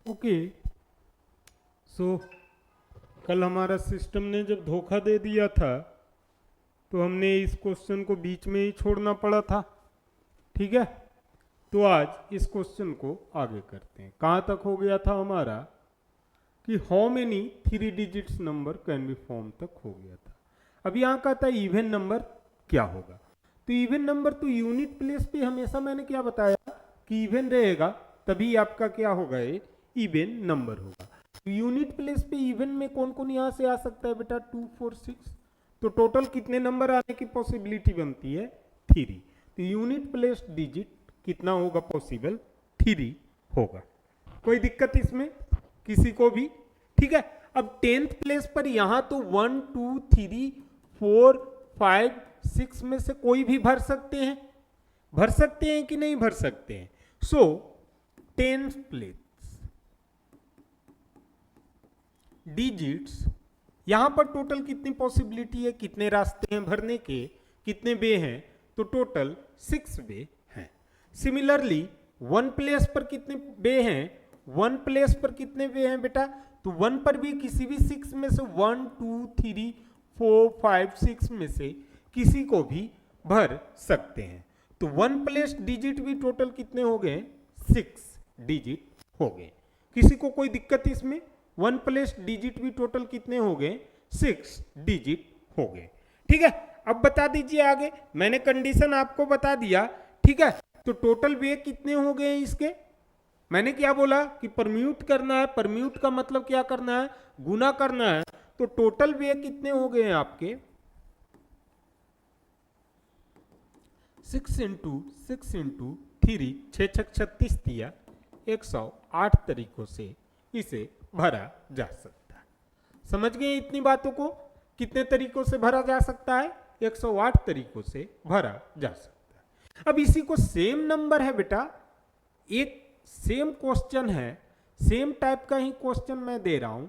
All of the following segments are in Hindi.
ओके, सो कल हमारा सिस्टम ने जब धोखा दे दिया था तो हमने इस क्वेश्चन को बीच में ही छोड़ना पड़ा था। ठीक है, तो आज इस क्वेश्चन को आगे करते हैं। कहाँ तक हो गया था हमारा कि how many 3 digits number can be form तक हो गया था। अब यहाँ का था इवन नंबर क्या होगा। तो इवन नंबर तो यूनिट प्लेस पे हमेशा मैंने क्या बताया कि इवन रहेगा तभी आपका क्या होगा, ये इवन नंबर होगा। तो यूनिट प्लेस पे इवन में कौन कौन यहाँ से आ सकता है बेटा, 2 4 6। तो टोटल कितने नंबर आने की पॉसिबिलिटी बनती है, 3। तो यूनिट प्लेस डिजिट कितना होगा पॉसिबल, 3 होगा। कोई दिक्कत इसमें किसी को भी? ठीक है, अब 10th प्लेस पर यहां तो 1 2 3 4 5 6 में से कोई भी भर सकते हैं, भर सकते हैं कि नहीं भर सकते हैं। सो 10th प्लेस डिजिट्स, यहां पर टोटल कितनी पॉसिबिलिटी है, कितने रास्ते हैं भरने के, कितने वे हैं, तो टोटल 6 वे हैं। सिमिलरली 1 प्लेस पर कितने वे हैं, 1 प्लेस पर कितने वे हैं बेटा, तो 1 पर भी किसी भी 6 में से 1 2 3 4 5 6 में से किसी को भी भर सकते हैं। तो 1 प्लेस डिजिट भी टोटल कितने हो गए, 6 डिजिट हो गए। किसी को कोई दिक्कत इसमें? 1 प्लेस डिजिट भी टोटल कितने हो गए, 6 डिजिट हो गए। ठीक है, अब बता दीजिए आगे, मैंने कंडीशन आपको बता दिया। ठीक है, तो टोटल वे कितने हो गए इसके, मैंने क्या बोला कि परम्यूट करना है। परम्यूट का मतलब क्या करना है, गुना करना है। तो टोटल वे कितने हो गए हैं आपके, 6 इंटू 6 इंटू 3, 6 6 36 दिया, 108 तरीकों से इसे भरा जा सकता है। समझ गए इतनी बातों को, कितने तरीकों से भरा जा सकता है, 108 तरीकों से भरा जा सकता है। अब इसी को सेम नंबर है बेटा, एक सेम क्वेश्चन है, सेम टाइप का ही क्वेश्चन मैं दे रहा हूं,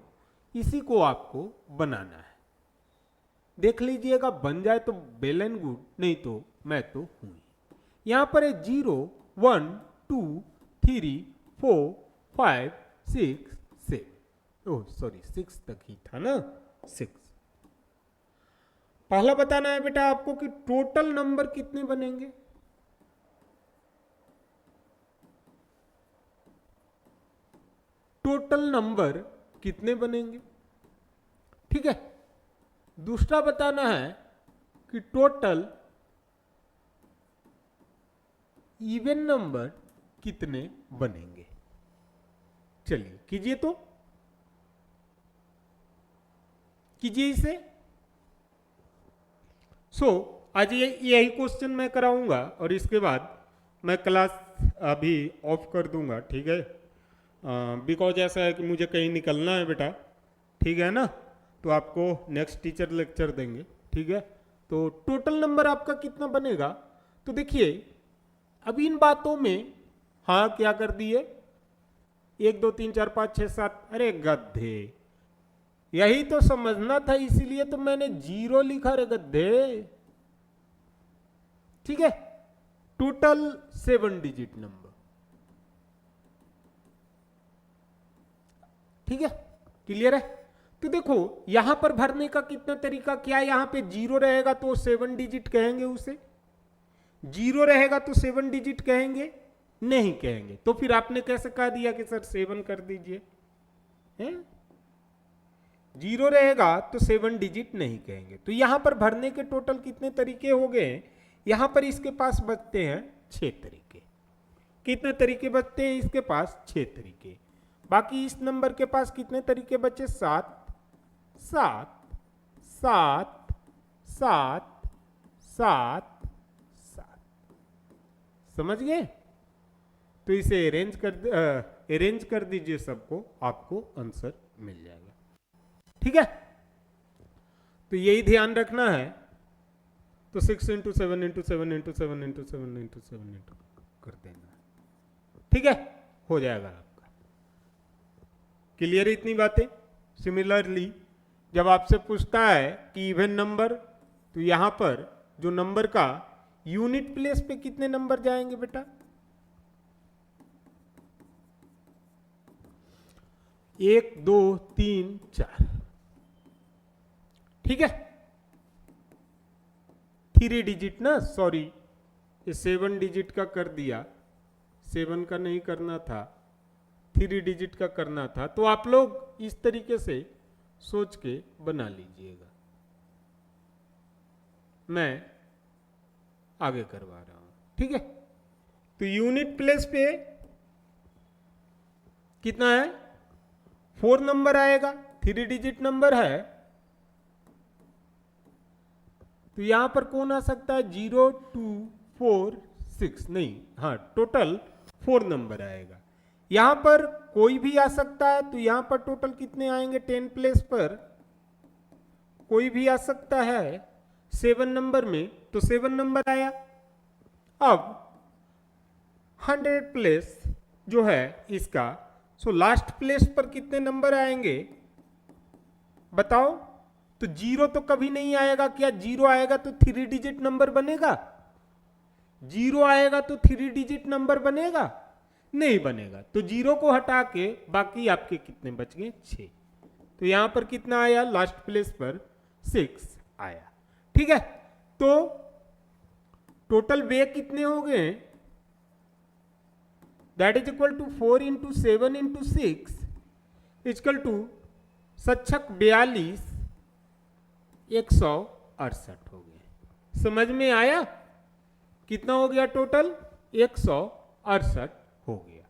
इसी को आपको बनाना है। देख लीजिएगा, बन जाए तो वेल एंड गुड, नहीं तो मैं तो हूं। यहां पर है 0 1 2 3 4 5 6 7, ओह सॉरी 6 तक ही था ना, 6। पहला बताना है बेटा आपको कि टोटल नंबर कितने बनेंगे। टोटल नंबर कितने बनेंगे, ठीक है। दूसरा बताना है कि टोटल इवन नंबर कितने बनेंगे। चलिए कीजिए, तो कीजिए इसे। आज यही क्वेश्चन मैं कराऊंगा और इसके बाद मैं क्लास अभी ऑफ कर दूंगा, ठीक है। बिकॉज ऐसा है कि मुझे कहीं निकलना है बेटा, ठीक है ना। तो आपको नेक्स्ट टीचर लेक्चर देंगे, ठीक है। तो टोटल नंबर आपका कितना बनेगा, तो देखिए अब इन बातों में हाँ क्या कर दिए, 1 2 3 4 5 6 7, अरे गधे, यही तो समझना था, इसीलिए तो मैंने 0 लिखा रे गधे। ठीक है, टोटल 7 डिजिट नंबर, ठीक है, क्लियर है। तो देखो यहां पर भरने का कितना तरीका, क्या यहां पे 0 रहेगा तो 7 डिजिट कहेंगे उसे, 0 रहेगा तो 7 डिजिट कहेंगे, नहीं कहेंगे। तो फिर आपने कैसे कह दिया कि सर 7 कर दीजिए, हैं? 0 रहेगा तो 7 डिजिट नहीं कहेंगे। तो यहां पर भरने के टोटल कितने तरीके हो गए, यहां पर इसके पास बचते हैं 6 तरीके। कितने तरीके बचते हैं इसके पास, 6 तरीके। बाकी इस नंबर के पास कितने तरीके बचे, 7 7 7 7 7 7। समझ गए। तो इसे अरेंज कर दीजिए सबको, आपको आंसर मिल जाएगा, ठीक है। तो यही ध्यान रखना है। तो 6 into 7 into 7 into 7 into 7 into 7 into कर देना, ठीक है, हो जाएगा आपका। क्लियर है इतनी बातें। सिमिलरली जब आपसे पूछता है कि इवन नंबर, तो यहां पर जो नंबर का यूनिट प्लेस पे कितने नंबर जाएंगे बेटा, 1 2 3 4, ठीक है। 3 डिजिट ना, सॉरी ये 7 डिजिट का कर दिया, 7 का नहीं करना था, 3 डिजिट का करना था। तो आप लोग इस तरीके से सोच के बना लीजिएगा, मैं आगे करवा रहा हूं, ठीक है। तो यूनिट प्लेस पे कितना है, 4 नंबर आएगा, 3 डिजिट नंबर है। तो यहां पर कौन आ सकता है, 0 2 4 6, नहीं, हाँ टोटल 4 नंबर आएगा। यहां पर कोई भी आ सकता है, तो यहां पर टोटल कितने आएंगे, 10 प्लेस पर कोई भी आ सकता है 7 नंबर में, तो 7 नंबर आया। अब 100 प्लेस जो है इसका, सो लास्ट प्लेस पर कितने नंबर आएंगे बताओ। तो 0 तो कभी नहीं आएगा, क्या 0 आएगा तो 3 डिजिट नंबर बनेगा, 0 आएगा तो 3 डिजिट नंबर बनेगा, नहीं बनेगा। तो 0 को हटा के बाकी आपके कितने बच गए, 6। तो यहां पर कितना आया, लास्ट प्लेस पर 6 आया, ठीक है। तो टोटल वे कितने हो गए, that is equal to 4 into 7 into 6 equal to 42 168 हो गए। समझ में आया, कितना हो गया टोटल, 168 हो गया।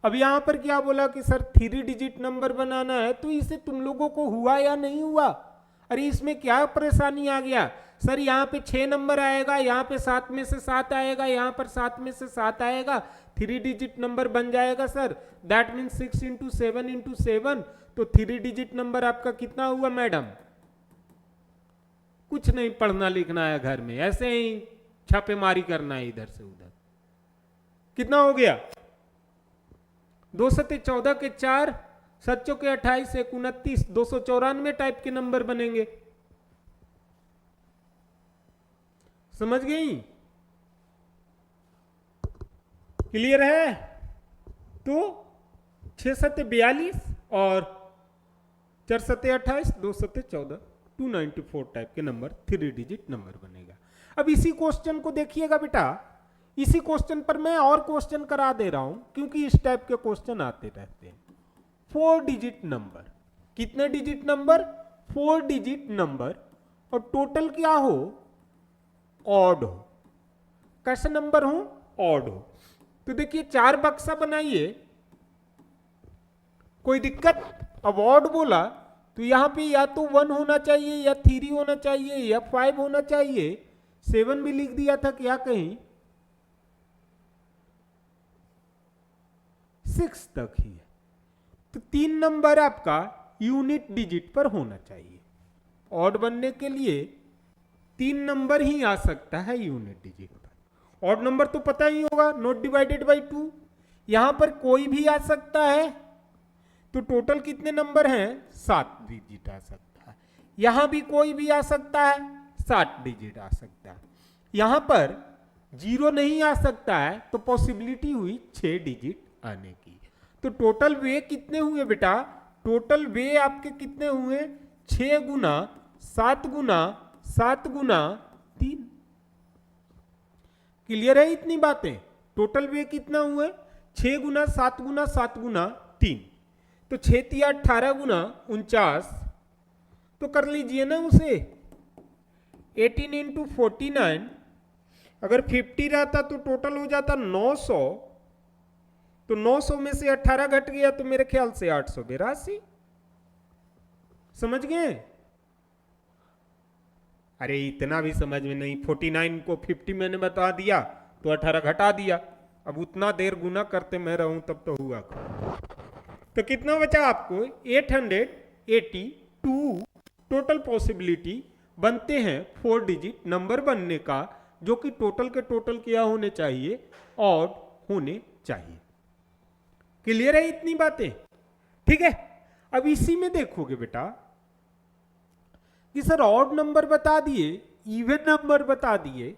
अब यहां पर क्या बोला कि सर 3 डिजिट नंबर बनाना है, तो इसे तुम लोगों को हुआ या नहीं हुआ, अरे इसमें क्या परेशानी आ गया, सर यहाँ पे 6 नंबर आएगा, यहाँ पे 7 में से 7 आएगा, यहाँ पर 7 में से 7 आएगा, 3 डिजिट नंबर बन जाएगा sir, that mean 6 into 7 into 7, तो 3 डिजिट नंबर आपका कितना हुआ मैडम। कुछ नहीं पढ़ना लिखना है घर में, ऐसे ही छापेमारी करना है इधर से उधर। कितना हो गया, 2 सत्ते 14 के 4, 7 चौके 28, 29, 294 टाइप के नंबर बनेंगे। समझ गई, क्लियर है। तो 6 सत्ते 42 और 4 सत्ते 28, 2 सत्ते 14, 294 टाइप के नंबर 3 डिजिट नंबर बनेगा। अब इसी क्वेश्चन को देखिएगा बेटा, इसी क्वेश्चन पर मैं और क्वेश्चन करा दे रहा हूं, क्योंकि इस टाइप के क्वेश्चन आते रहते हैं। 4 डिजिट नंबर, कितने डिजिट नंबर, 4 डिजिट नंबर, और टोटल क्या हो, ऑड हो। कैसे नंबर हो, ऑड हो। तो देखिए 4 बक्सा बनाइए, कोई दिक्कत। अब ऑड बोला तो यहां पे या तो 1 होना चाहिए, या 3 होना चाहिए, या 5 होना चाहिए। 7 भी लिख दिया था क्या कहीं, 6 तक ही है। तो 3 नंबर आपका यूनिट डिजिट पर होना चाहिए। ऑड बनने के लिए 3 नंबर ही आ सकता है यूनिट डिजिट पर। ऑड नंबर तो पता ही होगा, नॉट डिवाइडेड बाई 2। यहां पर कोई भी आ सकता है, तो टोटल कितने नंबर हैं, 7 डिजिट आ सकता है। यहां भी कोई भी आ सकता है, 7 डिजिट आ सकता है। यहां पर 0 नहीं आ सकता है, तो पॉसिबिलिटी हुई 6 डिजिट आने की। तो टोटल वे कितने हुए बेटा, टोटल वे आपके कितने हुए, 6 गुना 7 गुना 7 गुना 3। क्लियर है इतनी बातें। टोटल वे कितना हुए, 6 गुना 7 गुना 7 गुना 3, तो 6 3 18 गुना 49, तो कर लीजिए ना उसे। 18 इंटू 49, अगर 50 रहता तो टोटल हो जाता 900, तो 900 में से 18 घट गया तो मेरे ख्याल से 882। समझ गए, अरे इतना भी समझ में नहीं, 49 को 50 मैंने बता दिया तो 18 घटा दिया। अब उतना देर गुना करते मैं रहूं तब तो हुआ। तो कितना बचा आपको, 882 टोटल पॉसिबिलिटी बनते हैं 4 डिजिट नंबर बनने का, जो कि टोटल के टोटल क्या होने चाहिए, ऑड होने चाहिए। क्लियर है इतनी बातें, ठीक है। अब इसी में देखोगे बेटा कि सर ऑड नंबर बता दिए, इवन नंबर बता दिए,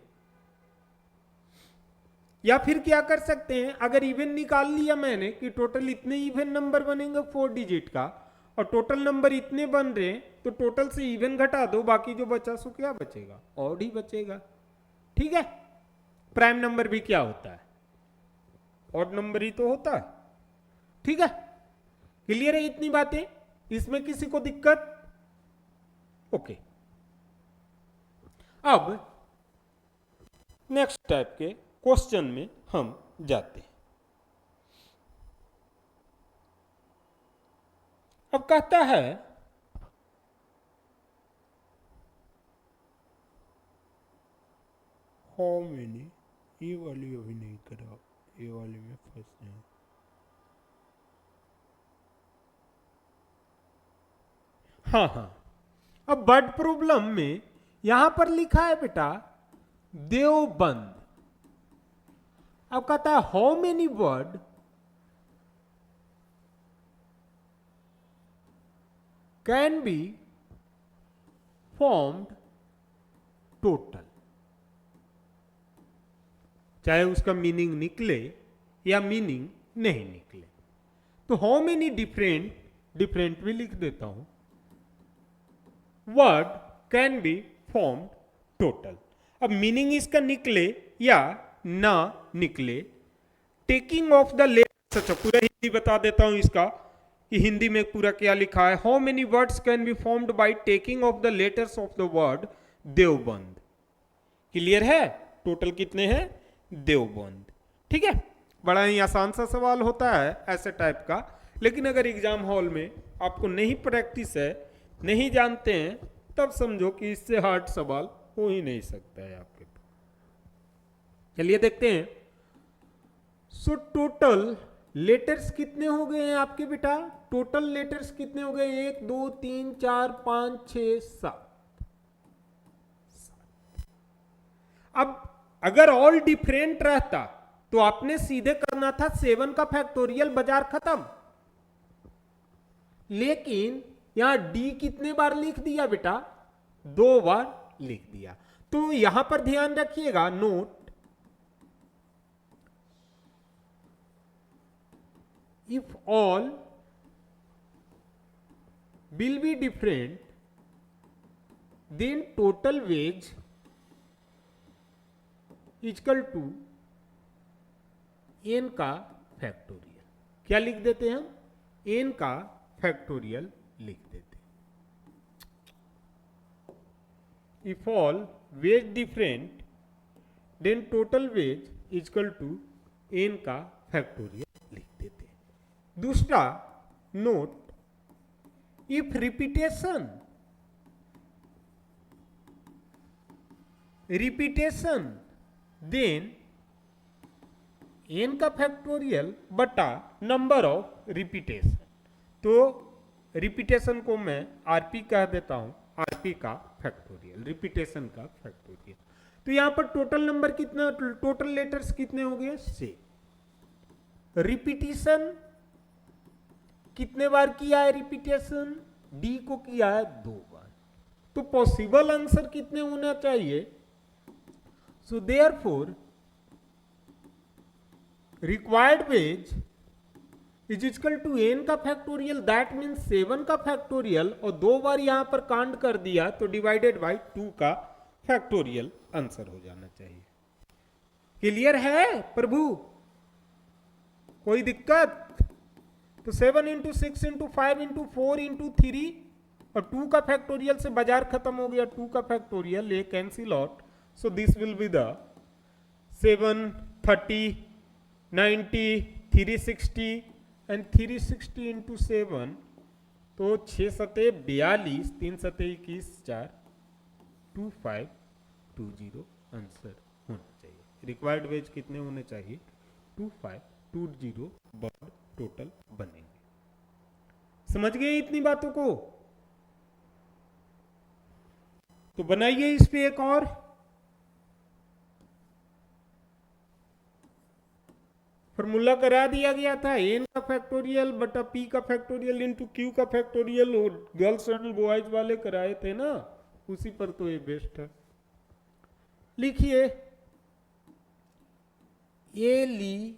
या फिर क्या कर सकते हैं, अगर इवन निकाल लिया मैंने कि टोटल इतने इवन नंबर बनेंगे 4 डिजिट का और टोटल नंबर इतने बन रहे हैं, तो टोटल से इवन घटा दो, बाकी जो बचा सो क्या बचेगा, ऑड ही बचेगा। ठीक है, प्राइम नंबर भी क्या होता है, ऑड नंबर ही तो होता है। ठीक है, क्लियर है इतनी बातें, इसमें किसी को दिक्कत? ओके, अब नेक्स्ट टाइप के क्वेश्चन में हम जाते हैं। अब कहता है हाउ मेनी, ये वाली अभी नहीं करा, ये वाली में फंस नहीं। हाँ हाँ, अब वर्ड प्रॉब्लम में यहां पर लिखा है बेटा देवबंद। अब कहता है how many word can be formed total, चाहे उसका मीनिंग निकले या मीनिंग नहीं निकले। तो हाउ मेनी डिफरेंट भी लिख देता हूं, word can be formed total. अब मीनिंग इसका निकले या ना निकले, टेकिंग ऑफ द लेटर्स, अच्छा पूरा हिंदी बता देता हूं इसका कि हिंदी में पूरा क्या लिखा है। How many words can be formed by taking of the letters of the word Deoband. Clear है, टोटल कितने हैं, देवबंद। ठीक है, बड़ा ही आसान सा सवाल होता है ऐसे टाइप का, लेकिन अगर एग्जाम हॉल में आपको नहीं प्रैक्टिस है, नहीं जानते हैं, तब समझो कि इससे हार्ड सवाल हो ही नहीं सकता है आपके पास। चलिए देखते हैं। सो टोटल लेटर्स कितने हो गए हैं आपके बेटा, टोटल लेटर्स कितने हो गए, 1 2 3 4 5 6 7। अब अगर ऑल डिफरेंट रहता तो आपने सीधे करना था 7 का फैक्टोरियल, बाजार खत्म। लेकिन यहां डी कितने बार लिख दिया बेटा, 2 बार लिख दिया। तो यहां पर ध्यान रखिएगा, note if all will be different then total wage equal to n का फैक्टोरियल। क्या लिख देते हैं हम, n का फैक्टोरियल लिख देते हैं। if all wage different then total wage equal to n का फैक्टोरियल लिख देते हैं। दूसरा note, if repetition then n का फैक्टोरियल बटा नंबर ऑफ रिपीटेशन। तो रिपीटेशन को मैं rp कह देता हूं, rp का फैक्टोरियल, रिपीटेशन का फैक्टोरियल। तो यहां पर टोटल नंबर कितना, टोटल लेटर्स कितने हो गए, 6। रिपीटेशन कितने बार किया है, रिपीटेशन डी को किया है 2 बार। तो पॉसिबल आंसर कितने होना चाहिए, so therefore required wage is equal to n का फैक्टोरियल, दैट मीन्स 7 का फैक्टोरियल, और 2 बार यहां पर कांड कर दिया तो डिवाइडेड बाय 2 का फैक्टोरियल आंसर हो जाना चाहिए। क्लियर है प्रभु, कोई दिक्कत? तो 7 इंटू 6 इंटू 5 इंटू 4 इंटू 3 और 2 का फैक्टोरियल से बाजार खत्म हो गया, 2 का फैक्टोरियल, ये cancel out. So this will be the 7 30 90 360 and 360 into 7, तो 6 सते 42, 3 सते 21, 4 2520 आंसर होना चाहिए। रिक्वायर्ड वेज कितने होने चाहिए, 2520 वर्ड टोटल बनेंगे। समझ गए इतनी बातों को? तो बनाइए इस पे एक और। फॉर्मूला करा दिया गया था, n का फैक्टोरियल बटा p का फैक्टोरियल इंटू q का फैक्टोरियल, और गर्ल्स एंड बॉयज वाले कराए थे ना, उसी पर तो ये बेस्ट है। लिखिए एलिफेंटियासिस,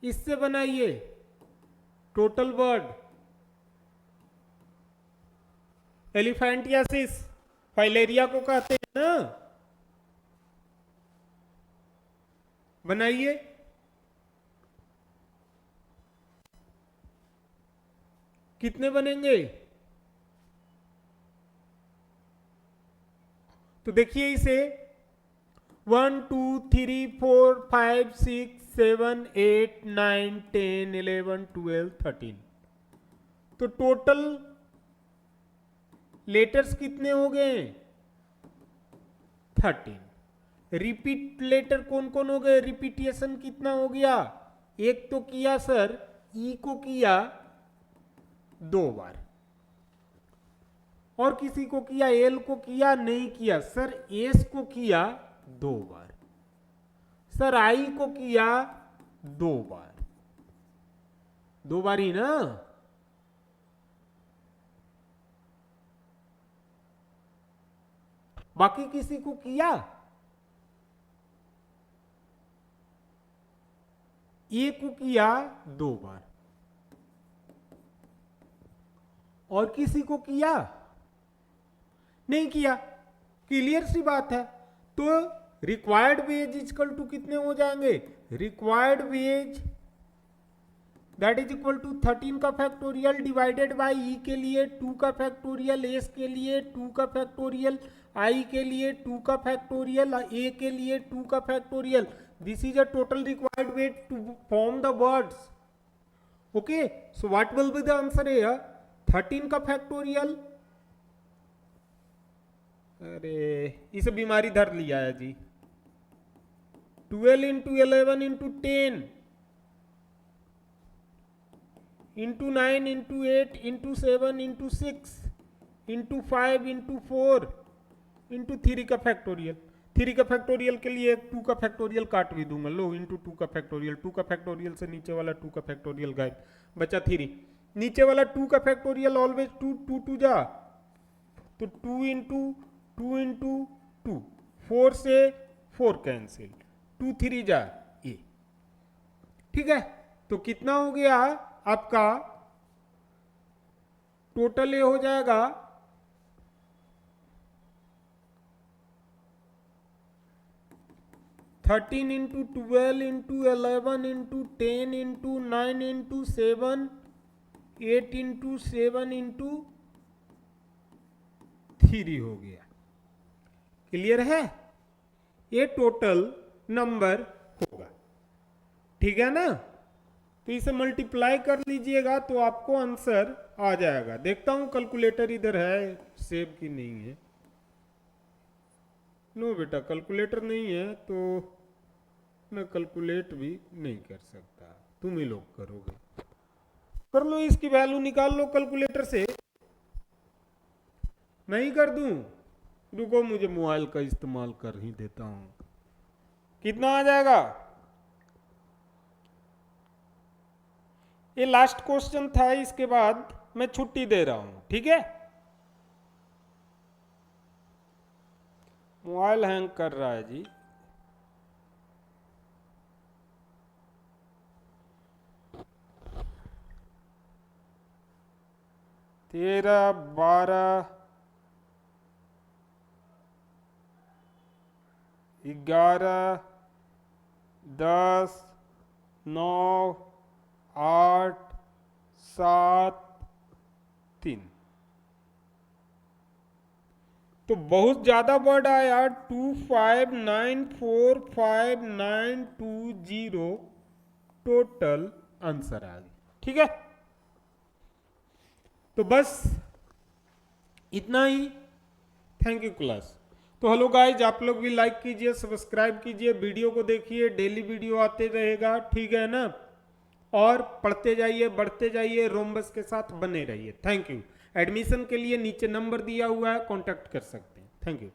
इससे बनाइए टोटल वर्ड एलिफेंटियासिस, फाइलेरिया को कहते हैं ना। बनाइए। कितने बनेंगे? तो देखिए इसे 1 2 3 4 5 6 7 8 9 10 11 12 13, तो टोटल लेटर्स कितने हो गए? 13। रिपीट लेटर कौन कौन हो गए? रिपीटिएशन कितना हो गया? एक तो किया सर, ई को किया 2 बार, और किसी को किया, एल को किया नहीं किया सर, एस को किया 2 बार, सर आई को किया 2 बार, 2 बार ही ना। बाकी किसी को किया? ए को किया 2 बार, और किसी को किया नहीं किया। क्लियर सी बात है। तो रिक्वायर्ड वेज इक्वल टू कितने हो जाएंगे? Required wage that is equal to 13 का फैक्टोरियल डिवाइडेड बाय ई के लिए 2 का फैक्टोरियल, एस के लिए 2 का फैक्टोरियल, आई के लिए 2 का फैक्टोरियल, ए के लिए 2 का factorial. This is a total required weight to form the words. Okay, so what will be the answer here? 13 का फैक्टोरियल, अरे इसे बीमारी धर लिया है जी, 12 into 11 into 10 into 9 into 8 into 7 into 6 into 5 into 4 into 3 का फैक्टोरियल। 3 का फैक्टोरियल के लिए 2 का फैक्टोरियल काट भी दूंगा, लो इंटू 2 का फैक्टोरियल, 2 का फैक्टोरियल से नीचे वाला 2 का फैक्टोरियल गायब, बचा 3। नीचे वाला 2 का फैक्टोरियल ऑलवेज 2 2 2 जा, तो 2 इंटू 2 इंटू 2, 4 से 4 कैंसिल, 2 3 जा ये। ठीक है, तो कितना हो गया आपका? टोटल ये हो जाएगा 13 into 12 into 11 into 10 into 9 into 7 8 into 7 into 3 हो गया। क्लियर है? ये टोटल नंबर होगा। ठीक है ना? तो इसे मल्टीप्लाई कर लीजिएगा तो आपको आंसर आ जाएगा। देखता हूं कैलकुलेटर इधर है सेव की नहीं है। नो बेटा कैलकुलेटर नहीं है तो मैं कैलकुलेट भी नहीं कर सकता, तुम ही लोग करोगे। कर लो, इसकी वैल्यू निकाल लो कैलकुलेटर से। मैं ही कर दूं? रुको मुझे मोबाइल का इस्तेमाल कर ही देता हूं। कितना आ जाएगा? ये लास्ट क्वेश्चन था, इसके बाद मैं छुट्टी दे रहा हूं। ठीक है? मोबाइल हैंग कर रहा है जी। तेरह 12 11 10 9 8 7 3, तो बहुत ज्यादा वर्ड आया। 25945920 टोटल आंसर आ गया। ठीक है, तो बस इतना ही। Thank you class. तो हेलो गाइज, आप लोग भी लाइक कीजिए, सब्सक्राइब कीजिए, वीडियो को देखिए, डेली वीडियो आते रहेगा। ठीक है ना? और पढ़ते जाइए, बढ़ते जाइए, रोम्बस के साथ बने रहिए। Thank you. एडमिशन के लिए नीचे नंबर दिया हुआ है, कांटेक्ट कर सकते हैं। Thank you.